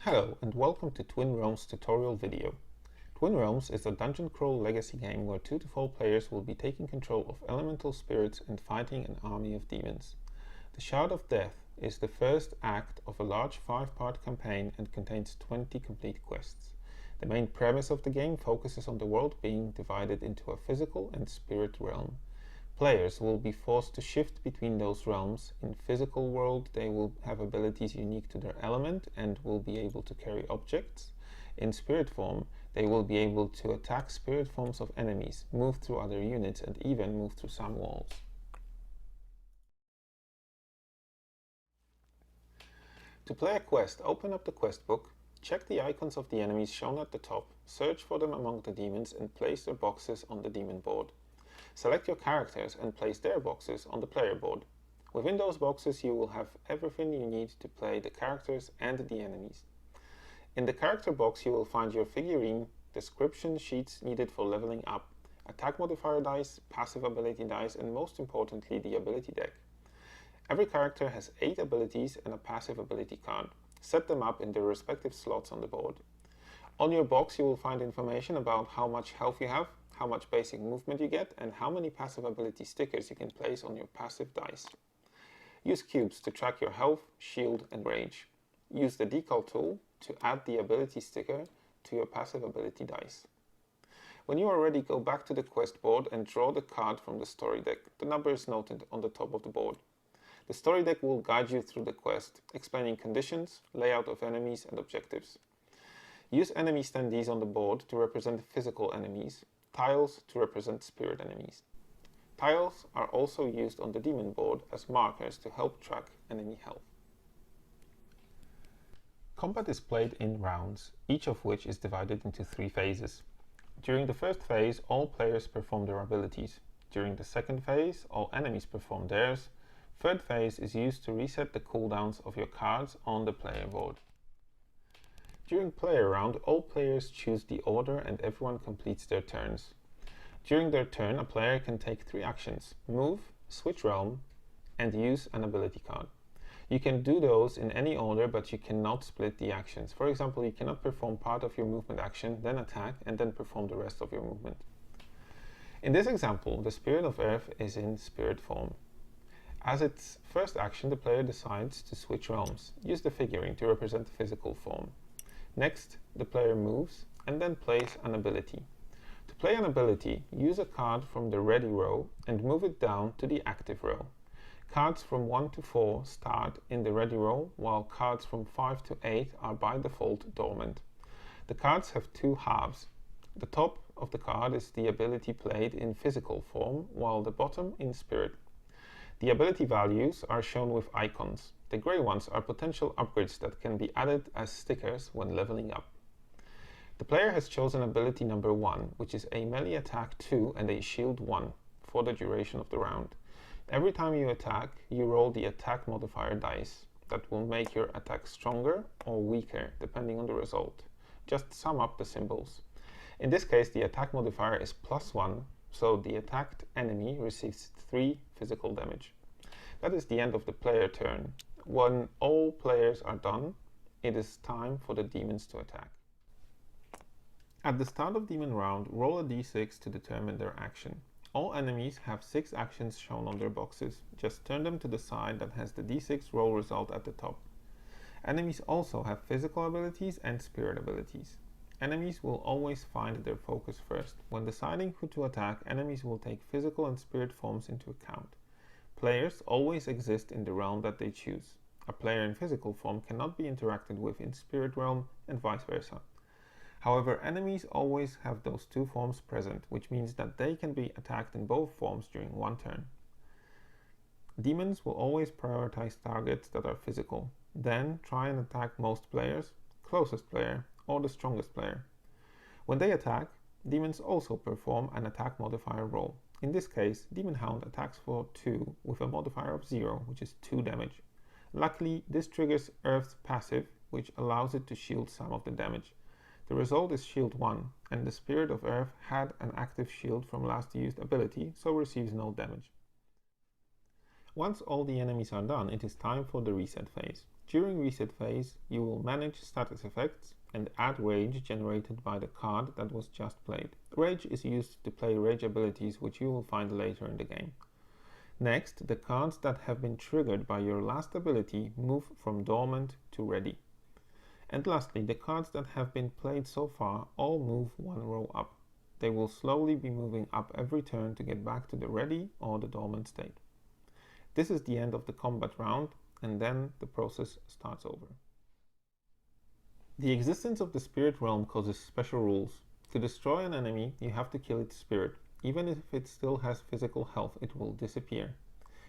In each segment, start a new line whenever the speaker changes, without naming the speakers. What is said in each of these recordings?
Hello and welcome to Twin Realms tutorial video. Twin Realms is a dungeon crawl legacy game where 2 to 4 players will be taking control of elemental spirits and fighting an army of demons. The Shard of Death is the first act of a large 5-part campaign and contains 20 complete quests. The main premise of the game focuses on the world being divided into a physical and spirit realm. Players will be forced to shift between those realms. In physical world, they will have abilities unique to their element and will be able to carry objects. In spirit form, they will be able to attack spirit forms of enemies, move through other units, and even move through some walls. To play a quest, open up the quest book, check the icons of the enemies shown at the top, search for them among the demons, and place their boxes on the demon board. Select your characters and place their boxes on the player board. Within those boxes you will have everything you need to play the characters and the enemies. In the character box you will find your figurine, description sheets needed for leveling up, attack modifier dice, passive ability dice, and most importantly the ability deck. Every character has 8 abilities and a passive ability card. Set them up in their respective slots on the board. On your box you will find information about how much health you have, how much basic movement you get, and how many passive ability stickers you can place on your passive dice. Use cubes to track your health, shield, and rage. Use the decal tool to add the ability sticker to your passive ability dice. When you are ready, go back to the quest board and draw the card from the story deck. The number is noted on the top of the board. The story deck will guide you through the quest, explaining conditions, layout of enemies, and objectives. Use enemy standees on the board to represent physical enemies, tiles to represent spirit enemies. Tiles are also used on the demon board as markers to help track enemy health. Combat is played in rounds, each of which is divided into 3 phases. During the first phase, all players perform their abilities. During the second phase, all enemies perform theirs. Third phase is used to reset the cooldowns of your cards on the player board. During player round, all players choose the order and everyone completes their turns. During their turn, a player can take 3 actions: move, switch realm, and use an ability card. You can do those in any order, but you cannot split the actions. For example, you cannot perform part of your movement action, then attack, and then perform the rest of your movement. In this example, the Spirit of Earth is in spirit form. As its first action, the player decides to switch realms. Use the figurine to represent physical form. Next, the player moves and then plays an ability. To play an ability, use a card from the ready row and move it down to the active row. Cards from 1 to 4 start in the ready row, while cards from 5 to 8 are by default dormant. The cards have 2 halves. The top of the card is the ability played in physical form, while the bottom in spirit. The ability values are shown with icons. The grey ones are potential upgrades that can be added as stickers when leveling up. The player has chosen ability number 1, which is a melee attack 2 and a shield 1 for the duration of the round. Every time you attack, you roll the attack modifier dice. That will make your attack stronger or weaker depending on the result. Just sum up the symbols. In this case, the attack modifier is +1, so the attacked enemy receives 3 physical damage. That is the end of the player turn. When all players are done, it is time for the demons to attack. At the start of demon round, roll a d6 to determine their action. All enemies have 6 actions shown on their boxes. Just turn them to the side that has the d6 roll result at the top. Enemies also have physical abilities and spirit abilities. Enemies will always find their focus first. When deciding who to attack, enemies will take physical and spirit forms into account. Players always exist in the realm that they choose. A player in physical form cannot be interacted with in spirit realm and vice versa. However, enemies always have those 2 forms present, which means that they can be attacked in both forms during one turn. Demons will always prioritize targets that are physical. Then try and attack most players, closest player, or the strongest player. When they attack, demons also perform an attack modifier roll. In this case, Demon Hound attacks for 2 with a modifier of 0, which is 2 damage. Luckily, this triggers Earth's passive, which allows it to shield some of the damage. The result is shield 1, and the Spirit of Earth had an active shield from last used ability, so receives no damage. Once all the enemies are done, it is time for the reset phase. During reset phase, you will manage status effects and add rage generated by the card that was just played. Rage is used to play rage abilities, which you will find later in the game. Next, the cards that have been triggered by your last ability move from dormant to ready. And lastly, the cards that have been played so far all move one row up. They will slowly be moving up every turn to get back to the ready or the dormant state. This is the end of the combat round, and then the process starts over. The existence of the spirit realm causes special rules. To destroy an enemy, you have to kill its spirit. Even if it still has physical health, it will disappear.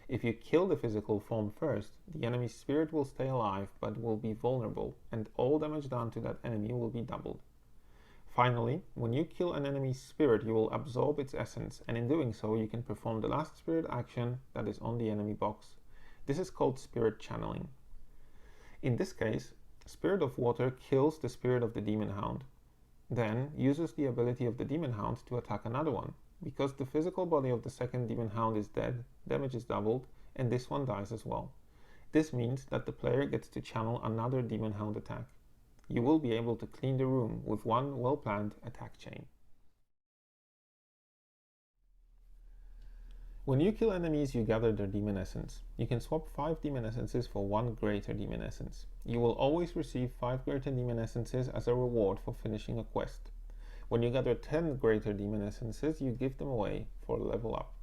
If you kill the physical form first, the enemy's spirit will stay alive but will be vulnerable, and all damage done to that enemy will be doubled. Finally, when you kill an enemy's spirit, you will absorb its essence, and in doing so, you can perform the last spirit action that is on the enemy box. This is called spirit channeling. In this case, Spirit of Water kills the spirit of the Demon Hound, then uses the ability of the Demon Hound to attack another one. Because the physical body of the second Demon Hound is dead, damage is doubled, and this one dies as well. This means that the player gets to channel another Demon Hound attack. You will be able to clean the room with one well-planned attack chain. When you kill enemies, you gather their demon essence. You can swap 5 demon essences for 1 greater demon essence. You will always receive 5 greater demon essences as a reward for finishing a quest. When you gather 10 greater demon essences, you give them away for a level up.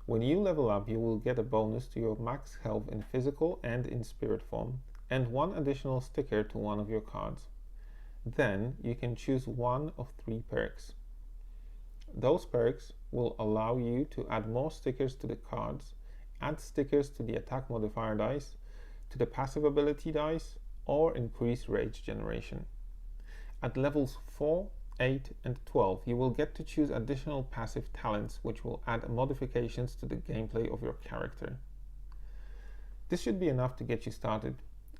When you level up, you will get a bonus to your max health in physical and in spirit form, and 1 additional sticker to one of your cards. Then you can choose one of 3 perks. Those perks will allow you to add more stickers to the cards, add stickers to the attack modifier dice, to the passive ability dice, or increase rage generation. At levels 4, 8 and 12, you will get to choose additional passive talents which will add modifications to the gameplay of your character. This should be enough to get you started.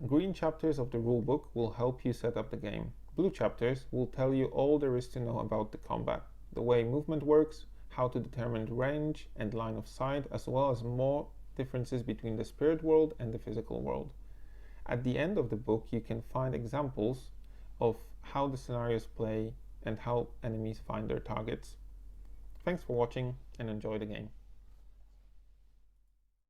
Green chapters of the rulebook will help you set up the game. Blue chapters will tell you all there is to know about the combat, the way movement works, how to determine range and line of sight, as well as more differences between the spirit world and the physical world. At the end of the book, you can find examples of how the scenarios play and how enemies find their targets. Thanks for watching and enjoy the game.